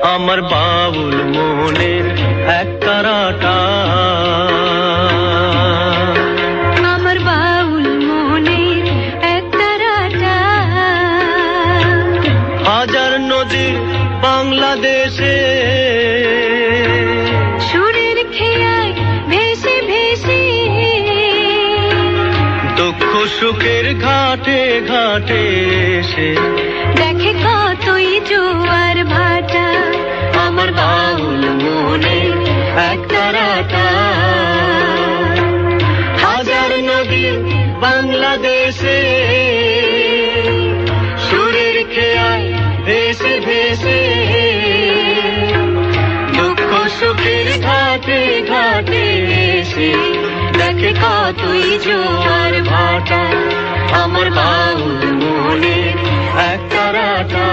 আমার বাউল মনের এক তারাটা, আমার বাউল মনের এক তারাটা। হাজার নদীর বাংলাদেশে সুরের খেয়ায় ভেসে ভেসে, দুঃখ সুখের ঘাটে ঘাটে এসে দেখে কতই জোয়ার ভাটা। আমার বাউল মনের এক তারাটা, হাজার নদীর বাংলাদেশে সুরের খেয়ায় ভেসে ভেসে, দুঃখ সুখের ঘাটে ঘাটে এসে দেখে কতই জোয়ার ভাটা। আমার বাউল মনের এক তারাটা।